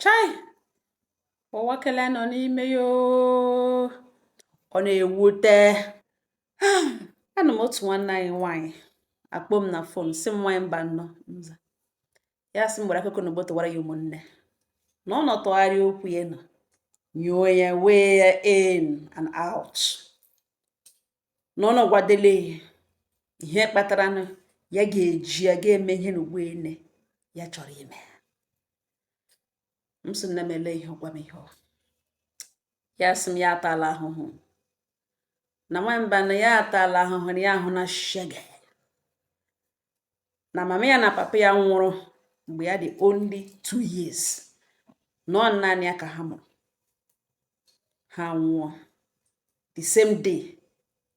Chai! Ụwakele nọ n'ime ya oo. Ọ na-ewute. Ana m otu nwanne anyị nwaanyị akpọ m na fon si m nwaanyị mba nnọọ nza. Ya sị m gbara akụkọ na tụwara ya ụmụnne na ọ nọtụgharị okwu ya nọ nyuo ya wee ya in and out na ọ nọgwadele ihe kpatara na ya ga-eji ya ga-eme ihe na ugbo ene ya chọrọ ime. M sị nne m ele ihe ọgwa m ihe ọ. Ya sị m ya atala ahụhụ na nwamba na ya atala ahụhụ na ya ahụ na shege na mama ya na papa ya nwụrụ mgbe ya dị only 2 years nọ naanị ya ka ha mụrụ. Ha nwụọ the same day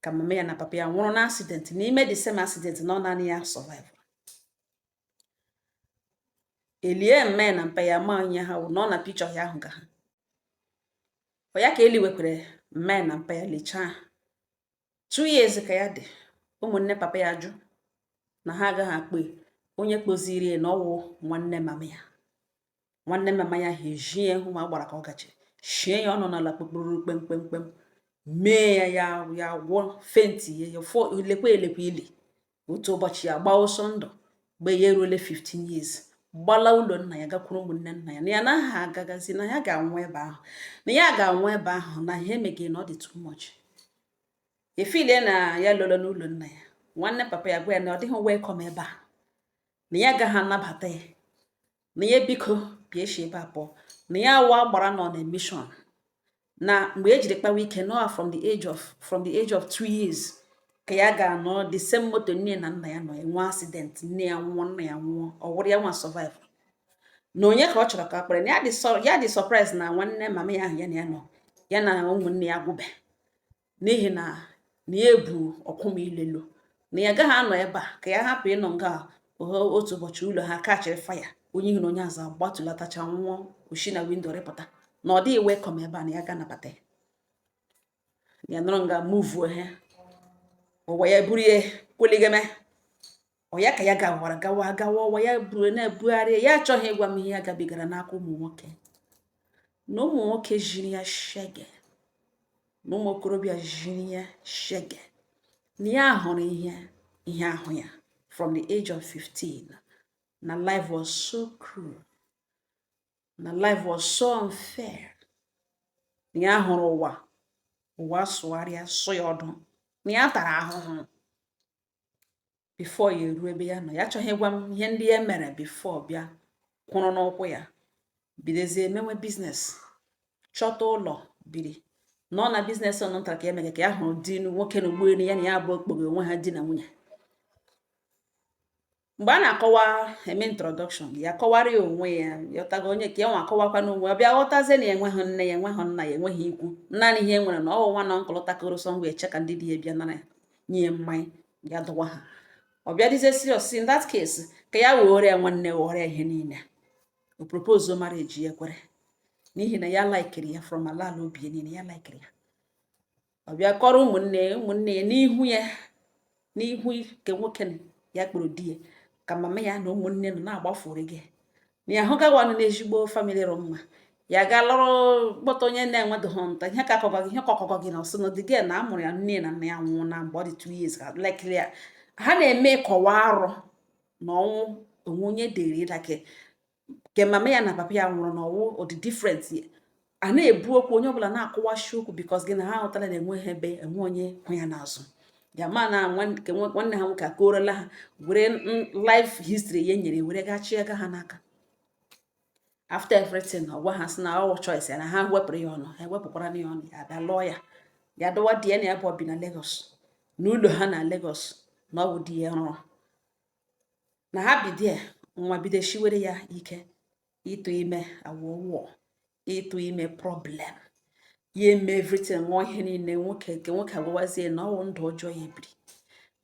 ka mama ya na papa ya nwụrụ na accident n'ime the same accident nọ naanị ya survive. Elie mme na mpa ya ma onye ha nọ na picture ya ahụ ka ha. Ọ ya ka eliwekwere mme na mpa ya lechaa 2 years ka ya dị ụmụnne papa ya jụ na ha agaghị akpọ onye kpoziri na ọwụ nwanne mama ya. Nwanne mama ya ha ejie hụ ma gbara ka ọ gachi shie ya ọnụ n'ala kpekpuru kpemkpemkpem mee ya gwọ fenti ya fọ elekwe ili otu ụbọchị ya gbaa ọsọ ndụ mgbe ya eruole 15 years gbala ụlọ nna ya gakwuru ụmụnne nna ya na ya naghị agagazi na ya ga-anwụ ebe ahụ na ya ga-anwụ ebe ahụ na ihe emeghe na ọ dị too much. Efile na ya lụrụ n'ụlọ nna ya nwanne papa ya gwa ya na ọ dịghị welcome ebe a na ya agaghị anabata ya na ya biko bịa eshi ebe a pụọ na ya awa gbara nọ na mission na mgbe ejiri kpawa ike nọ from the age of 2 years ka ya ga-anọ the same moto nne na nna ya nọ enwe accident nne ya nwụọ nna ya nwụọ ọ wụrụ ya nwa survive na onye ka ọ chọrọ ka akpọrọ na ya dị surprise na nwanne mama ya ahụ ya na ya nọ ya na ụmụnne ya gwụbe n'ihi na ya ebu ọkwụm ilelo na ya agaghị anọ ebe a ka ya hapụ ịnọ nga otu ụbọchị ụlọ ha kachiri faya onye ihu na onye azụ agbatụlatacha nwụọ oshi na windo rịpụta na ọ dịghị welcome ebe a na ya ga-anabata ya. Ya nọrọ nga muvuo ha ụwa ya buru ya kweligeme ọ ya ka ya gawara gawa ụwa ya buru na-ebugharị ya achọghị ịgwa m ihe ya gabigara n'aka ụmụ nwoke na ụmụ nwoke jiri ya shege na ụmụ okorobịa jiri ya shege na ya hụrụ ihe ahụ ya from the age of 15 na life was so cruel na life was so unfair na ya hụrụ ụwa sụgharịa sụ ya ọdụ na ya tara ahụhụ before ya eruo ebe ya nọ. Ya achọghị ịgwa m ihe ndị ya mere before bịa kwụrụ n'ụkwụ ya bidozie emewe biznes chọta ụlọ biri nọ na biznes ọ nụtara ka ya mere ka ya hụrụ di nwoke na ụgbọelu ya na ya abụọ kpọrọ onwe ha di na nwunye. Mgbe a na-akọwa eme introduction ya kọwara ya onwe ya yọtago onye ka ya nwa akọwakwa n'onwe ya bịa ghọtazie na ya enweghị nne ya enweghị nna ya enweghị ikwu naanị ihe nwere na ọwụwa na nkụlụ takoro sọ mgbe eche ka ndị di ya bịa nara nye mmanya ya dọwa ha. Ọ bịa dizie serious in that case ka ya were ya nwanne were ihe niile o propose marriage ya kwere n'ihi na ya laikiri ya from ala obi niile ya laikiri ya. Ọ bịa kọrọ ụmụnne ya n'ihu nke nwoke ya kpọrọ di ya ka mama ya na ụmụnne nọ na-agbafuru gị na ya hụgawanụ n'ezigbo family rụ mma ya ga lụrụ kpọta onye na-enwedoghị nta ihe ka ọkọgọ gị na ọsịnọdị gị na amụrụ ya nne na nna ya nwụọ na mgbe ọ dị 2 years ka lekiri ya ha na-eme kọwa arụ na ọnwụ onwe onye dere ịdake ke mama ya na papa ya nwụrụ na ọwụ ọ dị different a na-ebu okwu onye ọbụla na-akọwashi okwu because gị na ha hụtara na enweghị ebe enwe onye hụ ya n'azụ ya ma na nwanne ha nwoke akọrọla ha were life history ya nyere were gachi ego ha n'aka. After everything ọ gwa ha sị na ọ choice ya na ha wepụrụ ya ọnụ ha wepụkwara ya ọnụ ya bịa lụọ ya dọwa di ya na ya bụ bi na Lagos n'ụlọ ha na Lagos na ọ bụ di ya rụrụ na ha bido nwa bido shiwere ya ike ịtụ ime awụwụ ịtụ ime problem ya eme everything nwa ihe niile nwoke agwawazie na ọwụ ndụ ọjọọ ya ebiri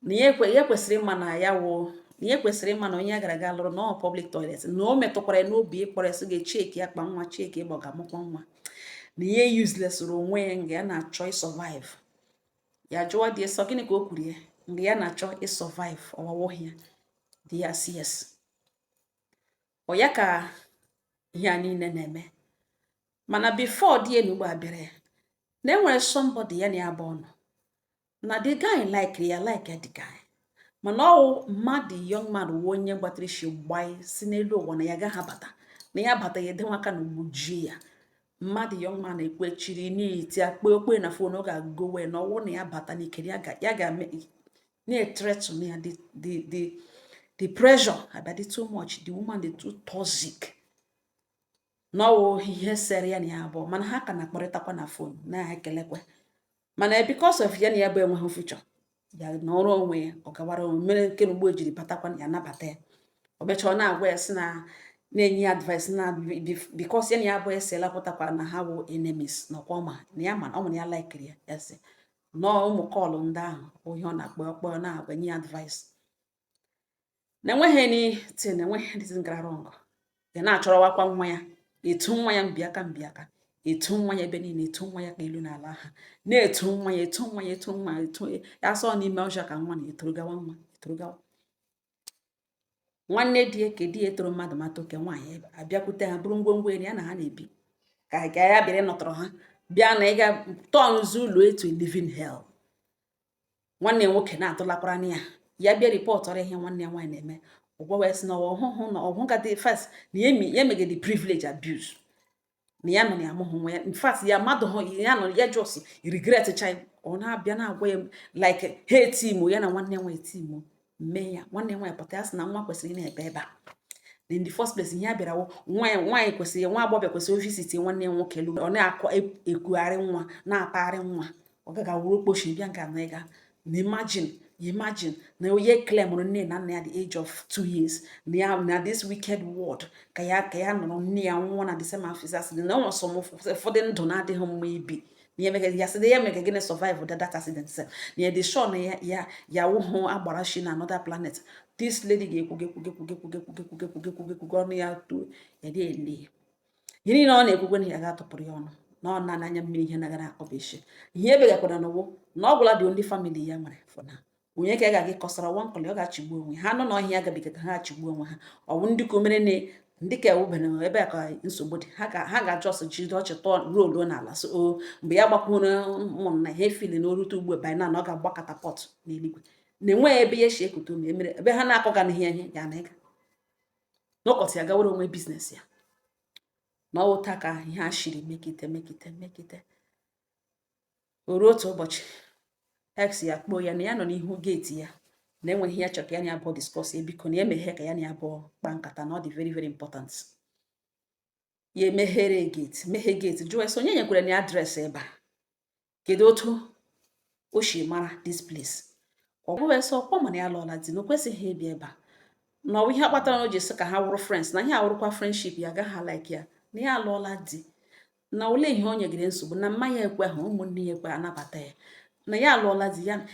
na ya kwesịrị ịma na ya wụ na ya kwesịrị ịma na onye ya gara aga lụrụ na ọ public toilet na o metụkwara n'obi ịkpọrọ esi ga-echeki akpa nwa cheki ịgba ga-amụkwa nwa na ya useless rụ onwe ya nga ya na-achọ ịsurvive. Ya jụọ dị sọ gịnị ka o kwuru ya mgbe ya na-achọ ịsurvive ọwawo ya dị ya CS ọ ya ka ihe a niile na-eme. Mana before di enugbu abịara na enwere somebody ya na ya bụ ọnụ na the guy like the guy, mana ọwụ mmadụ young man wụ onye gbatara isi gbaa si n'elu ụwa na ya gaghị abata, na ya bata ya edenwe aka na ugbujie ya. Mmadụ young man ekwechiri n'iti akpa okpe na fon ọ ga-agowe na ọwụ na ya bata n'ikere ya ga-ame na-etretu ya the pressure abịadị too much, the woman dị too toxic. N'ọwụ ihe sere ya na ya abụọ, mana ha ka na-akpọrịtakwa na fon na-ekelekwe, mana because of ya na ya bụ enweghị future ya n'ọrụ onwe ya, ọ gawara onwe mere nke ugbo ejiri batakwa ya nabata ya. Ọ bịacha ọ na-agwa ya si na-enye ya advice na because ya na ya bụ esela pụtakwa na ha bụ enemies na ọkwọma na ya mana ọ mụrụ ya laikiri ya ya sị nọọ ụmụ kọlụ ndị ahụ ihe ọ na-akpọ ọkpọ na-agwa nye advice na enweghị anything, enweghị anything gara wrong. Ya na-achọrọwakwa nwa ya, etu nwa ya mbiaka, etu nwa ya ebe niile, etu nwa ya ka elu n'ala ha, na-etu nwa ya etu ya sọ n'ime ọcha ka nwa na-etorogawa. Nwanne di ka di etoro mmadụ mata oke nwaanyị abịakwute ha bụrụ ngwongwo ya na ha na-ebi ka ya bịara nọtọrọ ha bịa na ịga tọnụzi ụlọ etu living hell. Nwanne nwoke na-atụlakwara na ya bịa ripọtọrọ ihe nwanne ya nwaanyị na-eme, ụgwọ wee sị na ọhụhụ na ọhụgadị first na ya megide privilege abuse na ya nọ na amụhụ nwa ya. In fact ya mmadụ hụ ya nọ ya just regret child, ọ na-abịa na-agwa ya like ha etimo ya na nwanne nwa etimo mee ya. Nwanne nwaanyị pụta ya sị na nwa kwesịrị na-ebe ebe a. In the first place ihe ya bịara nwaanyị kwesịrị, nwa agbọghọ kwesịrị visiti nwanne nwoke lu, ọ na-akọ ekwugharị nwa na-apagharị nwa, ọ gaga wuru okpochi bịa nke na ịga na imagine na onye claimụrụ nne na nna ya the age of 2 years na this wicked world ka ya nọrọ nne ya nwa na the same office na ọ sọm ụfọdụ ndụ na-adịghị mma ibi ya sị ya mere gịnị survive that accident sef na dị sure na ya wụhụ agbara shi na another planet. This lady ga-ekwuge ọnụ ya tuo ya dị ele ihe niile ọ na-ekwugwe na ya ga-atụpụrụ ya ọnụ na ọ na-anya mmiri ihe na-agara akọbeshi ihe ebegakwara n'ụwụ na ọ gwụla dị only family ya nwere fọna onye ka ga-agị kọsara wankọli ọ ga-achịgbu onwe ha nọ n'ọhịa agabiga ka ha achịgbu onwe ha. Ọ bụ ndị ka omere na ndị ka ewubere ebe a ka nsogbu dị ha ga-ajụ ọsọ jide ọchị tọọ ruo n'ala so mgbe ya gbakwuru ụmụnna ha efili na orute ugbo by na ọ ga-agba katapọt n'eluigwe na enweghị ebe ya shi ekute ome emere ebe ha na-akọga na ihe ya na ịga n'ụkọtị ya gawara onwe biznes ya na ọwụta ka ihe a shiri mekite o ruo otu ụbọchị ex ya kpọọ ya na ya nọ n'ihu geeti ya na enweghị ya chọrọ ka ya na ya abụọ discuss ya biko na emeghe ka ya na ya abụọ kpaa nkata na ọ dị very very important. Ya emeghere geeti jụọ ese onye nyekwara na adreesị ebe a, kedu otu o shi mara this place. Ọ bụghị ese ọkpọ mana ya lụọla di na o kwesịghị ịbịa ebe a na ọ bụ ihe kpatara na o ji sị ka ha wụrụ friends na ihe awụrụkwa friendship ya agaghị like ya na ya alụọla di na ole ihe o nyegide nsogbu na mmanya ekwe ahụ ụmụnne ya ekwe anabata ya na ya alụọla di ya.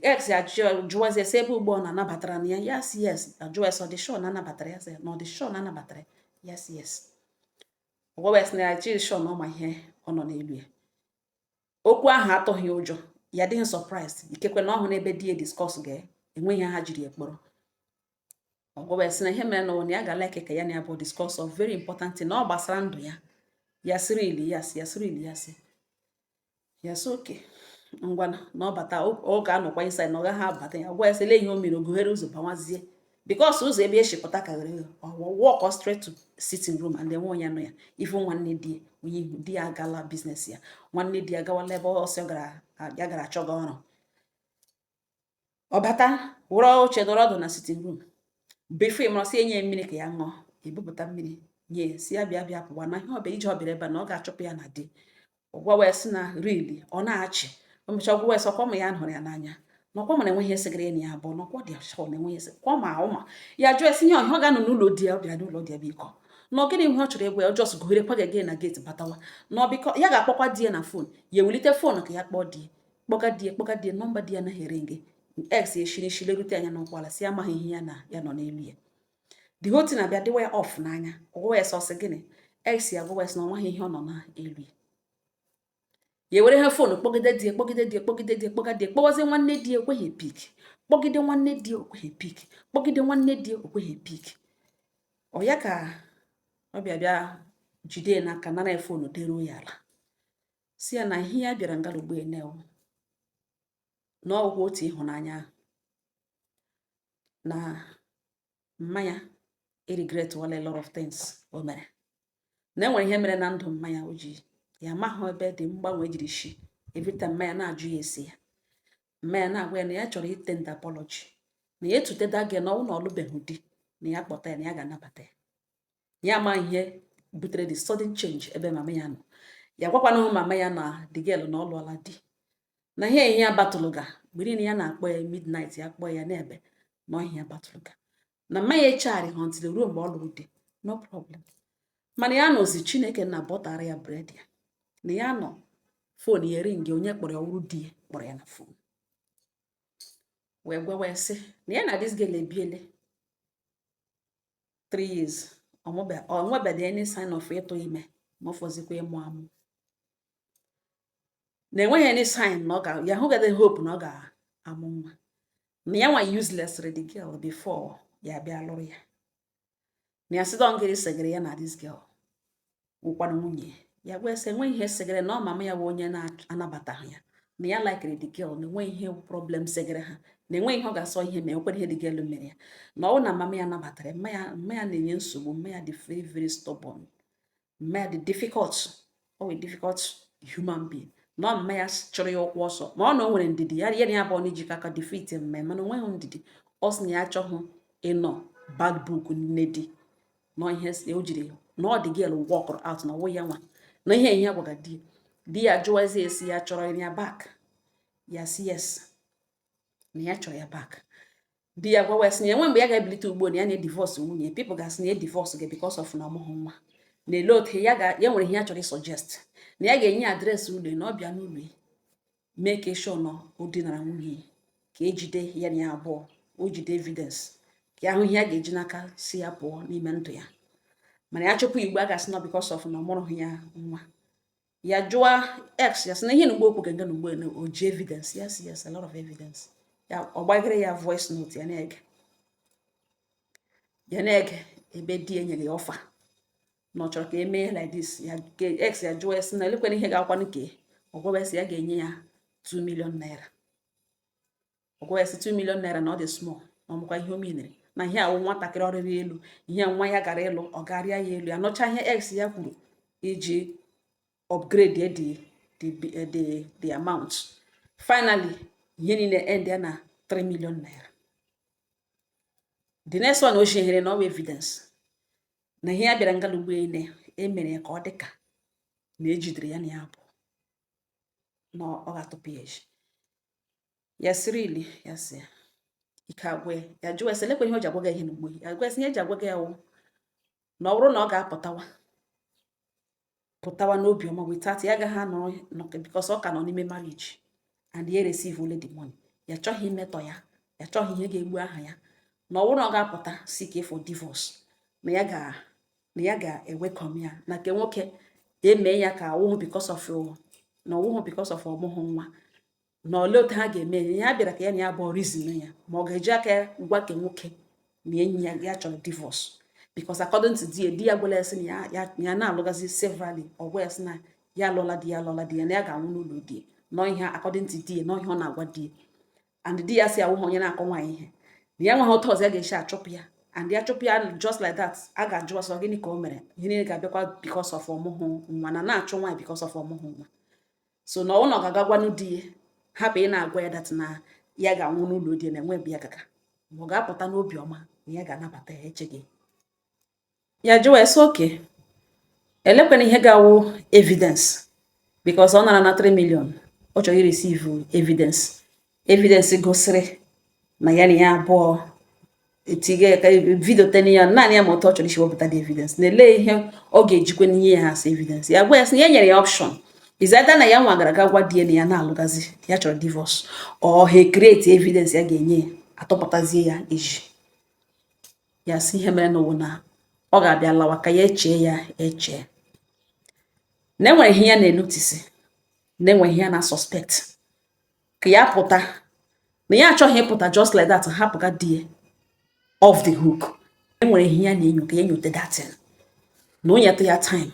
Ex ya jụwazi ese ebe ugbo ọ na-anabatara na ya si yes ajụwa ese ọ dị sure na anabatara ya sị na ọ dị sure na anabatara ya si yes. Ọgwawes na ya chi sure na ọma ihe ọ nọ n'elu ya. Okwu ahụ atụghị ụjọ ya dịghị surprised ikekwe na ọhụrụ ebe di ya discuss ga-enweghị ha jiri ya kpọrọ. Ọgwawes na ihe mere na ọ na ya ga-like ka ya na ya bụ discuss of very important thing na ọ gbasara ndụ ya. Ya sịrị ili ya sị oke ngwa na ọ bata ọ ga-anọkwa inside na ọ gaghị abata ya. Ọgwa esele ihe o mere oghere ụzọ bawazie because ụzọ ebe eshipụta karịrị walk straight to sitting room and enwe onye nọ ya ifu nwanne di onye ihu di ya agala business ya, nwanne di ya agawala ebe ọsọ ya gara achọga ọrụ. Ọ bata wụrụ oche dọrọ ọdụ na sitting room before ịmara sị enye mmiri ka ya ṅụọ ebupụta mmiri nye si ya bịa pụwa na ihe ọbịa ije ọbịa ebe na ọ ga-achọpụ ya na di. Ọgwa wee sị na really ọ na-achị omecha ọgwụ wee sị ọkwa ma ya hụrụ ya n'anya na ọkwa mana enweghị esigara enyi ya abụọ n'ọkwa dị ashọ na enweghị esi kwa ma ụma ya jụọ esi ihe ọ ga-anọ n'ụlọ di ya ọ bịara n'ụlọ di ya biko na ọ gịnị ihe ọ chọrọ egwe ya ọjọọ gohere kwaga gị na gate batawa na ọ biko ya ga-akpọkwa di ya na fon ya ewelite fon ka ya kpọọ di kpọga di nọmba di ya na here nge ex eshiri shilerute anya n'ụkwala si amaghị ihe ya nọ n'elu ya. The whole thing abịa dịwa ya off n'anya. Ọgwa wes ọsị gịnị ex ya gwa wes na ọnwaghị ihe ọ nọ n'elu ya. Ya were ha fon kpọgide di kpọwazie nwanne di ekweghị pik kpọgide nwanne di ekweghị pik kpọgide nwanne di ekweghị pik. Ọ ya ka ọ bịa jide n'aka nara ya fonu deruo ya ala si ya na ihe ya bịara Ngalugbo Ene na ọgwụ otu ịhụnanya na mmanya regret a lot of things o mere na enwere ihe mere na ndụ mmanya o ji ya amaghị ebe dị mgbanwe jiri shi everytime mmanya na-ajụ ya esi ya mmanya na-agwa ya na ya chọrọ itend apology na ya etuteda gị na ọ na ọlụbeghị di na ya kpọta ya na ya ga-anabata ya ya ama ihe butere the sudden change ebe mama ya nọ ya gwakwana mama ya na the girl na ọ lụọla di na ihe ya batụlụga mgbe ya na-akpọ ya midnight ya kpọọ ya n'ebe na ihe ya batụlụga na mmanya echegharị ha ntị ruo mgbe ọ lụrụ di no problem mana ya nọzi Chineke na bọtara ya bred ya na ya nọ fon ya ringi onye kpọrọ ya ọrụ di ya kpọrọ ya na fon wee gwa sị na ya na this girl ebiele 3 years ọ nwebedị any sign of ịtụ ime ma ọ fọzikwa ịmụ amụ na enweghị any sign na ya hụgade hope na ọ ga-amụ nwa na ya nwa useless the girl before ya bịa lụrụ ya na ya sịdọ ngịrị segere ya na this girl wụkwara nwunye ya gwa sị enweghị ihe segere na ọ mama ya bụ onye na-anabataghị ya na ya likere the girl na enweghị ihe problem segere ha na enweghị ihe ọ ga-asọ ihe ma enwekwara ihe the girl mere ya na ọ na mama ya nabatara mmanya na-enye nsogbu mmanya dị very very stubborn mmanya dị difficult human being na mmanya chọrọ ya ụkwụ ọsọ ma ọ na o nwere ndidi ya na ya bụ na ijikọ aka defeat mmanya mana o nweghị ndidi ọ sị na ya achọghị ịnọ bad book nne di na ihe o jiri na ọ dị girl walk out na ọwụ ya nwa na ihe ya gwaga di ya jụwazi esi ya chọrọ ya back ya si yes na ya chọrọ ya back di ya gwawa sị na enwe mgbe ya ga-ebilite ugbo na ya na-edivorce nwunye people ga-asị na ya divorce gị because of na ọmụghị nwa na ele otu ya nwere ihe ya chọrọ suggest na ya ga-enye adreesị ụlọ na ọ bịa n'ụlọ mee ka sure na o dinara nwunye ka ejide ya na ya abụọ o jide evidence ka ahụ ihe ya ga-eji n'aka si ya pụọ n'ime ndụ ya mana ya chụpụ igbo a ga-asị na because of na ọ mụrụghị ya nwa ya jụọ x ya sị na ihe n'ugbo okwu ga-aga n'ugbo na o ji evidence yes a lot of evidence ya ọ gbagere ya voice note ya na-ege ebe di enyere ya ọfa na ọ chọrọ ka emee like this ya x ya jụọ ya sị na elekwere ihe ga-akwa nke ọgwawesị ya ga-enye ya 2 million naira ọgwawesị 2 million naira na ọ dị small na ọmụkwa ihe o menere na ihe awụ nwatakịrị ọrịrị elu ihe nwa ya gara ịlụ ọ garịa ya elu ya nọcha ihe x ya kwuru iji upgrade the amount finally ihe niile end ya na 3 million naira the next one o shihere na ọ bụ evidence na ihe ya bịara Ngalugbo Ene emere ya ka ọ dịka na ejidere ya na ya bụ na ọ ga-atụpụ ya eji ya sịrị ili ya sị ike agwa ya jụọ ese lekwa ihe o ji agwaga ihe n'ugbo ya gwa esi ihe eji agwaga ya wụ na ọ bụrụ na ọ ga-apụtawa n'obiọma without ya agaghị anọ because ọ ka nọ n'ime marriage and ya receive only the money ya chọghị imetọ ya chọghị ihe ga-egbu aha ya na ọ bụrụ na ọ ga-apụta seek for divorce na ya ga-ewecome ya na nke nwoke eme ya ka ọwụhụ because of ọmụhụ nwa na ole otu ha ga-eme ya bịara ka ya na ya bụ reason ya ma ọ ga-eji aka gwa ke nwoke na enyi ya chọrọ divorce because according to di ya gwara sị na ya na-alụgazi severally ọ gwa ya sị na ya alụla di ya na ya ga-anwụ n'ụlọ di nọ ihe according to di nọ ihe ọ na-agwa di and di ya si awụghị onye na-akọ nwaanyị ihe na ya nweghị otu ọzọ ya ga-esi achụpụ ya and ya chụpụ ya just like that a ga-ajụ ọsọ gịnị ka o mere ihe niile ga-abịakwa because of ọmụhụ nwa na-achụ nwaanyị because of ọmụhụ nwa so na ọ ga-agagwanụ di ya hapụ ị na-agwa ya dat na ya ga-anwụ n'ụlọ di na enwe ebe ya gaga ma ọ ga-apụta n'obi ọma na ya ga-anabata ya echeghị ya jụọ esi oke elekwana ihe ga-awụ evidence because ọ nara na 3 million ọ chọrọ ireceive evidence gosiri na ya na ya abụọ etige ka vidio teni ya naanị ya ma otu ọ chọrọ isi wepụta the evidence na-ele ihe ọ ga-ejikwa n'ihe ya as evidence ya gwa ya sị na ya nyere ya option izada na ya nwa gara aga gwa di na ya na-alụgazi ya chọrọ divorce ọ ha create evidence ya ga-enye atọpụtazie ya eji ya si ihe mere n'ụwa na ọ ga-abịa lawa ka ya eche na enwere ihe ya na-enotisi na enwere ihe ya na suspect ka ya pụta na ya achọghị ịpụta just like that hapụga di off the hook enwere ihe ya na-enyo ka ya nyote datin na onye to ya time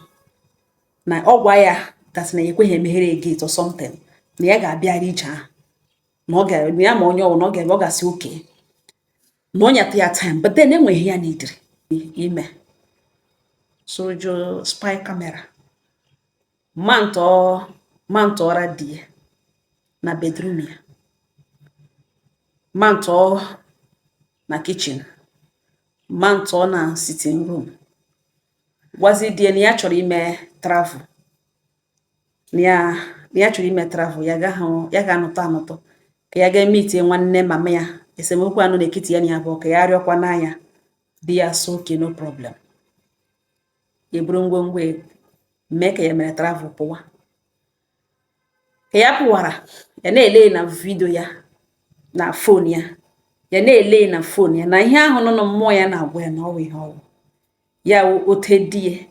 na ọ gwa ya that na ekweghị emeghere gate or something na ya ga-abịara ije ahụ na ọ ga ya ma onye ọwụ na ọ ga-asị oke na onye to ya time, but then enweghị ya n'idiri ime sojo spy camera mantọra di ya na bedroom ya, mantọ na kitchen, mantọ na sitting room, gwazi di ya na ya chọrọ ime travel na ya chọrọ ime travel ya ga-anụtọ ka ya ga-emete nwanne mama ya esemokwu anụ n'ekiti ya na ya bụ ka ya rịọkwa n'anya di ya so okay no problem. Ya buru ngwongwo mee ka ya mere travel pụwa. Ka ya pụwara ya na-ele na vidio ya na fon ya na-ele na fon ya na ihe ahụ nọ na mmụọ ya na-agwa ya na ọwụ ihe ọwụ ya ote die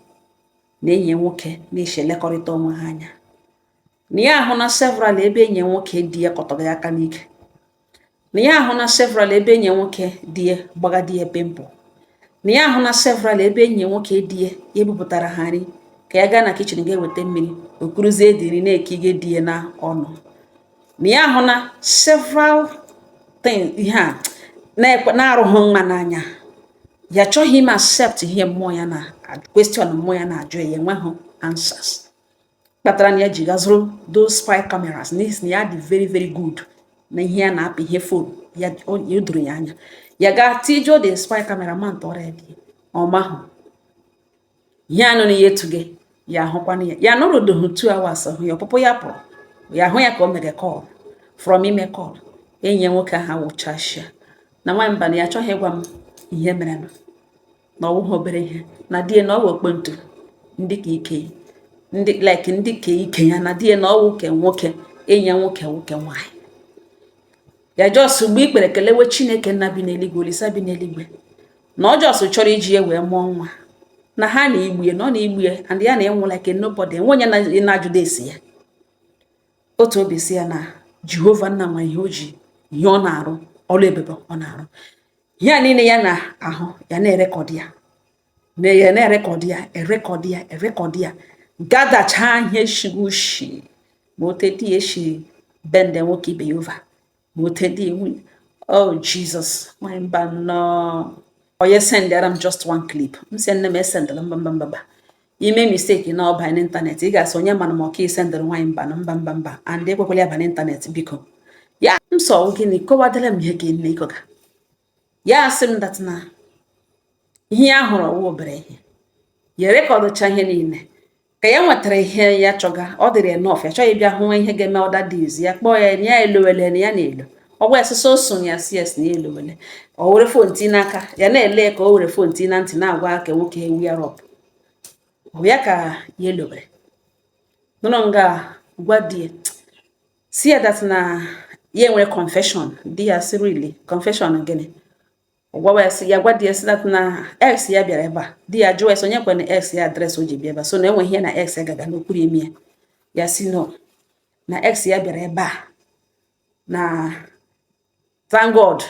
na enyi nwoke na-eche lekọrịta onwe ha anya na ya ahụ na several ebe enyi nwoke di ya kọtọrọ ya aka n'ike, na ya ahụ na several ebe enyi nwoke di ya gbaga di ya pimple, na ya ahụ na several ebe enyi nwoke di ya ebupụtara ha nri ka ya gaa na kitchen ga-eweta mmiri okuruzie dịrị na-ekige di ya na ọnụ, na ya ahụ na several things ihe a na-arụghị mma n'anya ya chọghị ime accept ihe mmụọ ya na question mmụọ ya na-ajụ ya enweghị answers kpatara na ya ji gazụrụ those spy cameras n'ihi na ya dị very very good na ihe ya na-apị ihe fon ya doro ya anya ya ga tijuo the spy camera man tọrọ ya dị ọmahụ ihe anụ na ihe tụge ya ahụkwana ya nọrọdoghị 2 hours ahụ ya ọpụpụ ya pụrụ ya ahụ ya ka o mere call from ime call enyi nwoke ahụ wụchashia na nwa mba na ya achọghị ịgwa m ihe mere na ọwụghị obere ihe na di na ọwụ okpontu ndị ka ike ndị ka ike ya na di na ọwụ ke nwoke enyi nwoke nwanyị ya jos mgbe ikpere kelewe Chineke nna bi n'eluigwe Olisa bi n'eluigwe na ọ jos chọrọ iji ya wee mụọ nwa na ha na-igbu ya na ọ na-igbu ya and ya na-enwe like nobody nwenye na-ajụda esi ya otu obi si ya na Jehova nna nwa ihe o ji ihe ọ na-arụ ọrụ ebube ọ na-arụ ya niile ya na-ahụ ya na-erekọdị ya erekọdị ya gadacha ihe shigushi ma otedi eshi bende nwoke ibe Yehova ma otedi nwunye oh Jesus my mba oye sendara m just one clip m sị nne m esendara mba ime mistake na ọba n'ịntanetị ị ga-asị onye mana m ọka isendara nwaanyị mba and ekwekwala ya ba n'ịntanetị biko ya m sọ gịnị kọwadara m ihe gị nne ịkọga ya asị m dat na ihe ya hụrụ ọwụ obere ihe ya rekọdụcha ihe niile ka ya nwetara ihe ya chọga ọ dịrị enough ya chọghị bịa hụ ihe ga-eme ọda diz ya kpọọ ya na ya elowele na ya na-elo ọgwa esụsọ oso ya cs na elowele o were fonti n'aka ya na-ele ka o were fonti na ntị na-agwa ka nwoke ewu ya rọp ọ ya ka ya elowere nọ nga gwa di si ya dat na ya nwere confession di ya si really confession gịnị ọgwa ya gwa di ya si dat na ex ya bịara ebe a di ya jụọ onye kwe na ex ya adres o ji bịa ebe so na enweghị ihe na ex ya gaga n'okpuru ime ya si no na ex ya bịara ebe a na thank God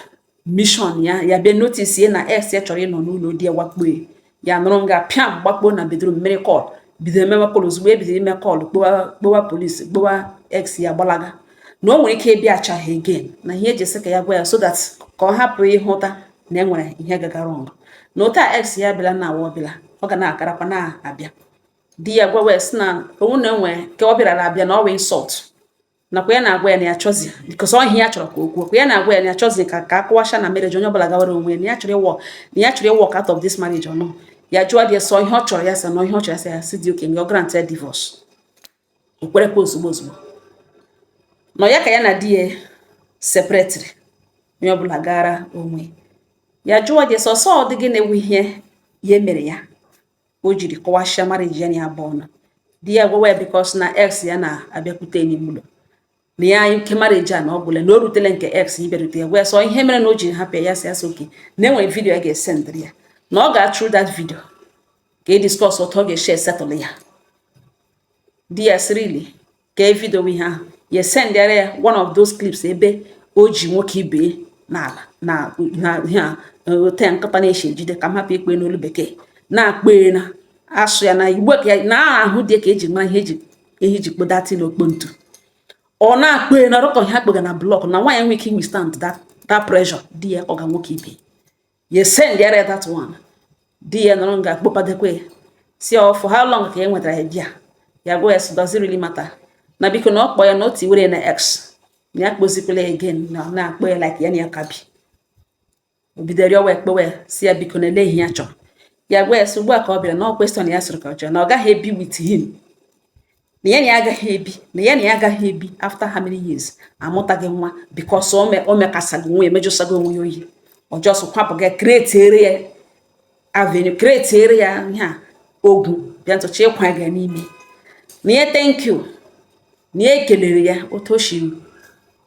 mission ya bịa notice na ex ya chọrọ ịnọ n'ụlọ di ya wakpo ya nụrụ nga pịam gbakpo na bedroom mmiri call bido emewe call ozugbo ebido ime call kpowa polisi kpowa ex ya gbalaga na o nwere ike ịbịa achaghị again na ihe eji sị ka ya gwa ya so that ka ọ hapụ ịhụta na enwere ihe gagara ọrụ na ụta ex ya bịala na awa ọbịla ọ ga na-akarakwa na-abịa di ya gwa wes na onwe na enwe ka ọ bịara abịa na ọwa insult nakwa ya na-agwa ya na ya chọzi because ọ ihe ya chọrọ ka okwu ya na-agwa ya na ya chọzi ka akụwasha na marriage onye ọbụla gawara onwe na ya chọrọ ịwọ out of this marriage or no ya jụọ dị sọ ihe ọ chọrọ ya sị na ihe ọ chọrọ ya sị dị okenye ọ grant ya divorce o kwerekwa ozugbo na ya ka ya na di ya separately onye ọbụla gara onwe ya jụọ dị sọ ọ dị gị na-ewu ihe ya mere ya o jiri kọwasha marriage ya na abụọ na di ya gwawa ya because na ex ya na-abịakwute n'ime ụlọ na ya ike marriage a na ọ bụla na o rutele nke ex ịbịarute ya gwa sọ ihe mere na o jiri hapụ ya sị asị oke na enwere vidio ya ga-esendịrị ya na ọ ga-through that video ka e discuss otu ọ ga-eche settle ya di ya sị really ka vidio ihe ahụ ya sendịara ya one of those clips ebe o ji nwoke ibe n'ala na ote nkata na-eche ejide ka m hapụ ikpe n'olu bekee na-akpe na asụ ya na igbo ka na ahụ dị ka eji mara ihe eji kpodati n'okpo ntu ọ na-akpọ na rọkọ ha kpega na blọk na nwaanyị nwere ike withstand that pressure di ya ọ ga nwoke ibe ye send ya that one di ya nọrọ nga kpopadekwe si for how long ka e nwetara ya bịa ya go yes does it really matter na biko na ọkpọ ya na otu were na x na ya kpozikwele again na akpọ ya like ya na ya kabi obidere ọwa ekpewe si ya biko na ele ihe ya chọrọ ya go yes ugbu a ka ọ bịara na question ya sịrị ka ọ chọrọ na ọ gaghị ebi with him na ya na ya agaghị ebi after how many years amụtaghị nwa because o mekasaghị nwa emejụsaghị onwe ya oyi ọ just kwapụ gị create ya avenue create ya ha ogwu bịa ntụcha ịkwa gị n'ime na ya thank you na ya ekelere ya otu o shi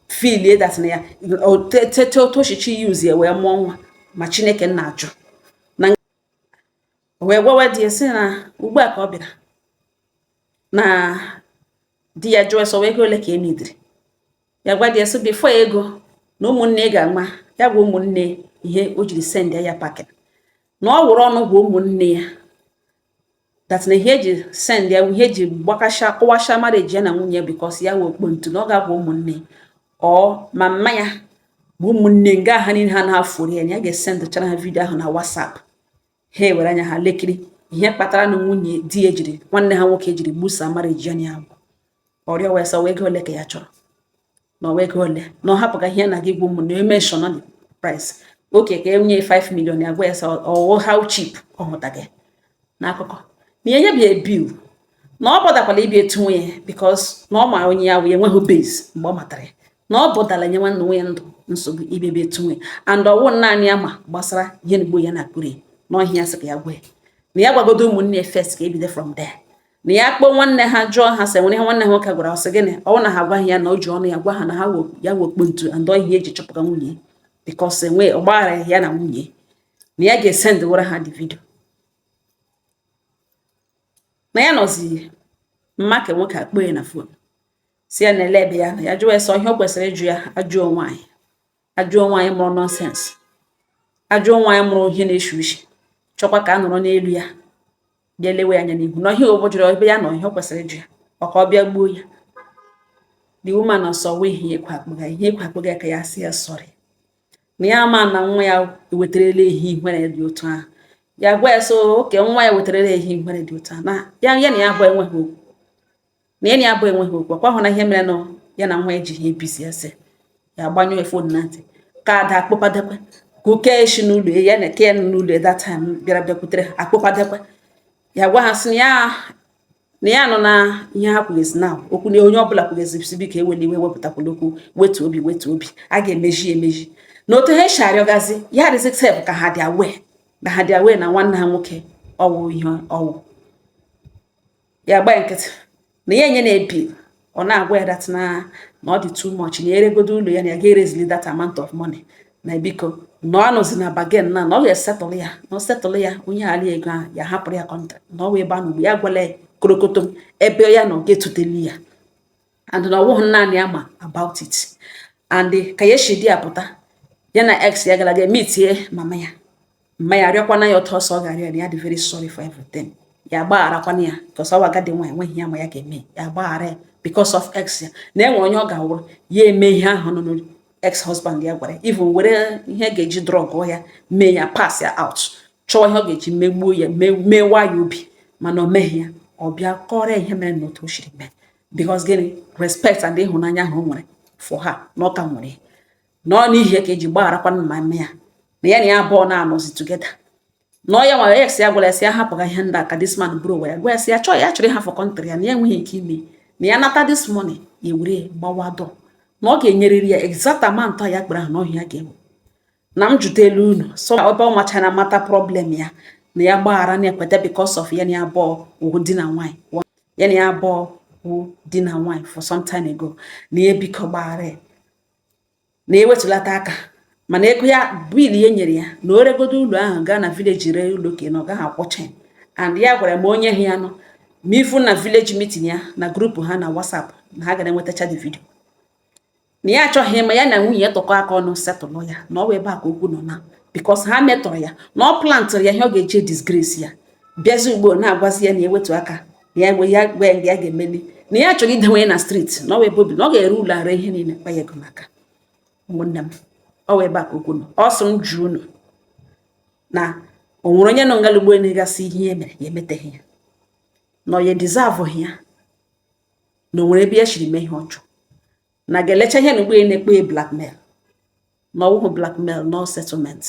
feel that na ya otu o shichi use ya wee mụọ nwa ma Chineke na-ajụ na wee gwawa di ya sị na ugbu a ka ọ bịara na di ya jụọ so ego ole ka e nidiri ya gwa di ya so before ego na ụmụnne ga-ama ya gwa ụmụnne ihe o jiri send ya paket na ọ wụrụ ọnụ gwa ụmụnne ya that na ihe eji send ya ihe eji gbakasha kọwasha marriage ya na nwunye because ya wee okpo ntu na ọ ga-agwa ụmụnne ọ ma mma ya bụ ụmụnne nga ha niile ha na-afụrụ ya ga-esend chara ha vidio ahụ na WhatsApp ha were anya ha lekiri ihe kpatara na nwunye di ejiri nwanne ha nwoke ejiri gbusa marriage ya ya bụ ọrịa wee sọ ego ole ka ya chọrọ na ego ole na ọ hapụga ihe na gị gwa ụmụnne mention the price oke ka enye 5 million ya gwa ya sọ how cheap ọ hụtaghị n'akụkọ na ihe bịa bill na ọ bọdakwala ibi etu nwunye because na ọ ma onye ya wee enweghị base mgbe ọ matara ya na ọ bọdala nye nwanne nwunye ndụ nsogbu ibebe etu nwunye and ọwụ naanị ya ma gbasara ihe nugbo ya na akpụrụ na ọhịa ya sị ka ya gwa na ya gwagodo ụmụnne first ka ebido from there na ya kpọọ nwanne ha jụọ ha sị nwere ihe nwanne ha nwoke gwara ọsị gịnị ọwụ na ha agwaghị ya na o ji ọnụ ya gwa ha na ha ya wekpo ntu and ọhịa eji chọpụta nwunye because enwe ọgbaghara ya na nwunye na ya ga-esend wara ha the video na ya nọzi mma ka nwoke akpọ ya na phone si ya na ele ebe ya na ya jụọ ese ihe o kwesịrị ịjụ ya ajụọ nwaanyị mụrụ nonsense ajụọ nwaanyị mụrụ ihe na-eshi ushi chọkwa ka a nọrọ n'elu ya bịa lewe anya n'ihu na ihe o jụrụ ebe ya na ihe o kwesịrị ịjụ ya ọka ọ bịa gbuo ya the woman ọsọ wee ihe ekwe akpụga ka ya si ya sorry na ya ma na nwa ya wetarala ehi nwere dị otu ahụ ya gwa ya so oke nwa ya wetarala ehi nwere dị otu ahụ na ya na ya abụ enweghị okwu na ya na ya abụ enweghị okwu kwa hụ na ihe mere na ya na nwa eji ihe ebisi ese ya gbanyụọ fon na ntị ka ada akpọpadekwe ka oke eshi n'ụlọ ya na ke n'ụlọ that time bịara bịakwutere akpọpadekwe ya gwa ha sị na ya nọ na ihe ha kwugezi na okwu na onye ọbụla kwugezi sibi ka eweli iwe wepụtakwala okwu wetu obi a ga-emeji na otu ha esharịọgazi ya dịzi sef ka ha dị awe na nwanne ha nwoke ọwụ ihe ọwụ ya gba nkịtị na ya enye na-ebi ọ na-agwa ya dat na ọ dị too much na eregodo ụlọ ya na ya ga-erezili that amount of money na biko na ọ nọzi na bagen na ọ ga-esetụlụ ya na ọ setụlụ ya onye ghara ego ahụ ya hapụrụ ya kọntrakt na ọ wee ba n'ugbo ya gwala korokotom ebe ya na ọ ga-etuteli ya and na ọwụghị naanị ya ma about it and ka ya shidi ya pụta ya na ex ya gara meetie mama ya arịọkwana ya ọtọ ọsọ ọ ga-arịọ ya dị very sorry for everything ya gbagharakwana ya because ọ wagadi nwa enweghị ya ma ya ga-eme ya gbaghara ya because of ex ya na enwe onye ọ ga-awụrụ ya eme ihe ahụ nọ ex husband ya gwara even were ihe ga-eji drug ya mee ya pass ya out chọọ ihe ọ ga-eji megbuo ya mewa ya obi mana o meghị ya ọ bịa kọrọ ihe mere na otu o shiri mee because gịnị respect and ịhụnanya ahụ o nwere for ha na ọ ka nwere nọ n'ihi ka eji gbagharakwana ma mme ya na ya na ya abụọ na-anọzi together nọ ya nwere ex ya gwara ya si ya hapụga ihe ndị aka this man bro ya gwa ya si ya chọọ ya chọrọ ịhafụ kọntrị ya na ya enweghị ike ime na ya nata this money ya were gbawado na ọ ga-enyerịrị ya exact amount ya kpere ahụ n'ọhịa ya ga-ewu na m jụta elu unu so ebe ọ machara mata problem ya na ya gbaghara na ekweta because of ya na ya abụọ wụ di na nwaanyị ya na ya abụọ wụ di na nwaanyị for some time ago na ya biko gbaghara ya na ewetulata aka mana ego ya bill ya nyere ya na oregodo ụlọ ahụ gaa na village ree ụlọ ka na ọ gaghị akwụcha and ya gwara m onye ha ya nọ ma ifu na village meeting ya na grupu ha na WhatsApp na ha gara enwetacha the video na ya achọghị ịma ya na nwunye ya tọkọ aka ọnụ setụlụ ya na ọ wee ebe a ka okwu nọ na because ha metọrọ ya na ọ plantịrị ya ihe ọ ga-eji disgrace ya bịazi ugbo na-agwazi ya na ewetu aka ya gwe ya gwe ya ga-emeli na ya chọrọ idewe na street na ọ wee bobi na ọ ga-ere ụlọ ara ihe niile kpa ya ego maka ụmụnne m ọ wee baa ka okwu nọ ọ sị m jụọ unu na o nwere onye nọ ngalugbo na-egasị ihe ya mere ya emeteghị ya na ọ ya deserve ya na o nwere ebe ya shiri mee ihe ọjọọ na ga-elecha ihe na ugbo na-ekpe blackmail na ọwụhụ blackmail no settlement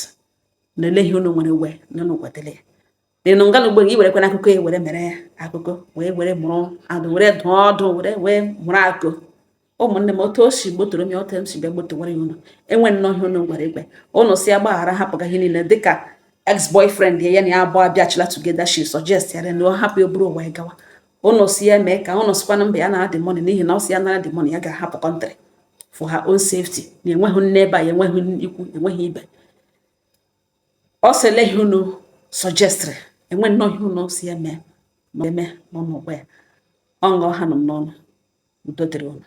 na eleghị unu nwere we na unu kwetele ya na ngalugbo gị were kwana akụkọ ya were mere ya akụkọ were mụrụ adụ were dụọ ọdụ were mụrụ akụ ụmụnne m otu o si gbotoro m ya otu m si bịa gbotowara ya unu enwe nnọọ ihe unu gwara igwe unu si agbaghara hapụga ihe niile dịka ex-boyfriend ya na ya abụọ abịachila together she suggest ya na ọ hapụ ya bụrụ ụwa gawa unu si ya mee ka unu sikwana mba ya nara the money n'ihi na ọ si ya nara the money ya ga-ahapụ country for her own safety na enweghị nne ebe a ya enweghị ikwu enweghị ibe ọ sị eleghị unu suggestri enwe nnọọ ihe unu si ya mee ma eme n'ọnụ ụgwọ ya ọ ṅụọ ha nọ m n'ọnụ udo dịrị unu